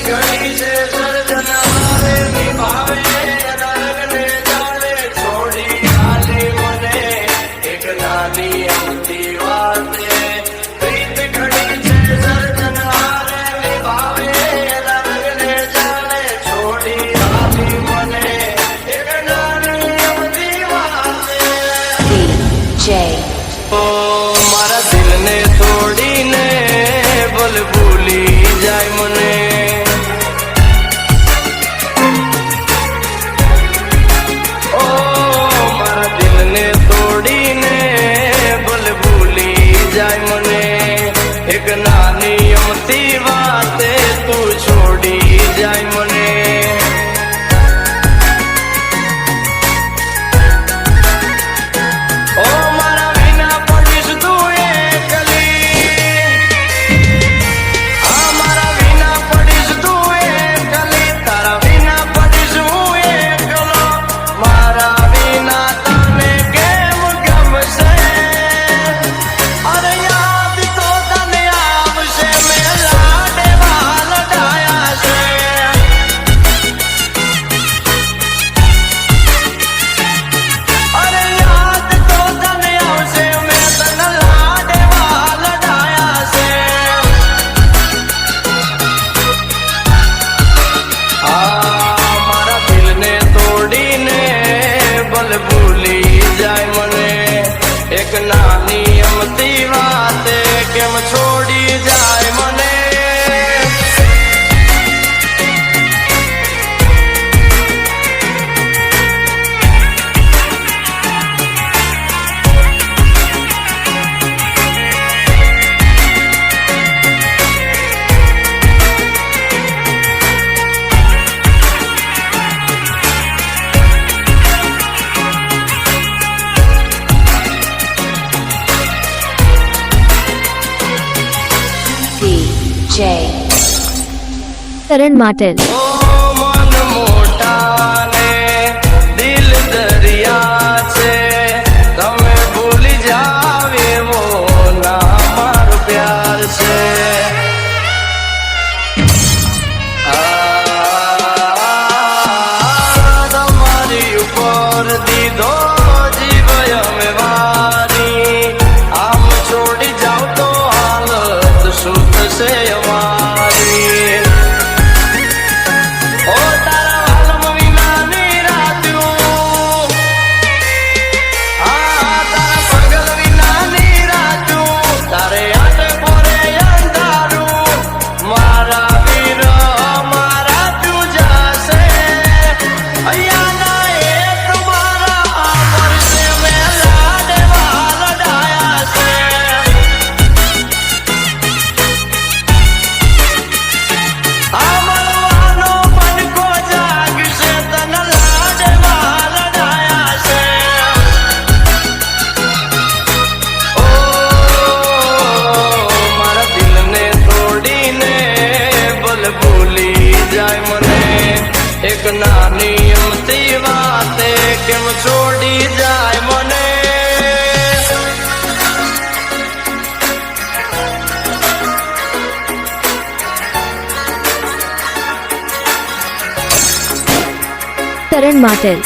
ઘડી છે સર્જનારે નિભાવે રંગને જાણે છોડી આલી મને એક નાની અમથી વાતે પ્રીત ઘડી છે સર્જનારે નિભાવે રંગને જાણે છોડી આલી મને એક નાની અમથી વાતે ઓ મારા દિલને તોડીને બોલ ભૂલી જાય મને ઓ મારા દિલને તોડીને બોલ ભૂલી જાય મને એક નાની અમથી વાતે તું છોડી જાય મને ભૂલી જાય મને એક નાની અમથી વાતે કેમ છોડી જાય મને કરણ માટેલ ઓ મન મોટા ને દિલ દરિયા છે તમે ભૂલી જાવ એવો ના મારો પ્યાર છે તમારી ઉપર દીધો જીવ અમે વારી આમ છોડી જાવ તો હાલત શું થશે અમારી એક નાની અમથી વાતે કેમ છોડી જાય મને કરણ માટેલ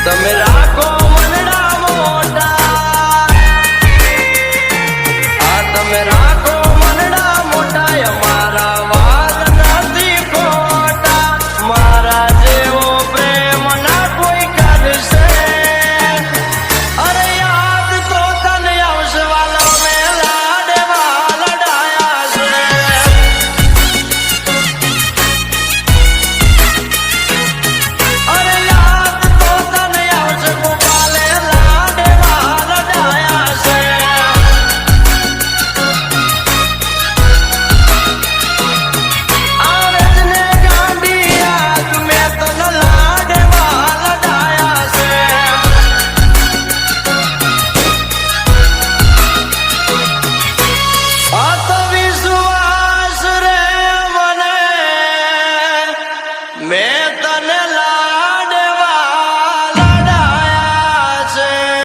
તમે રાખો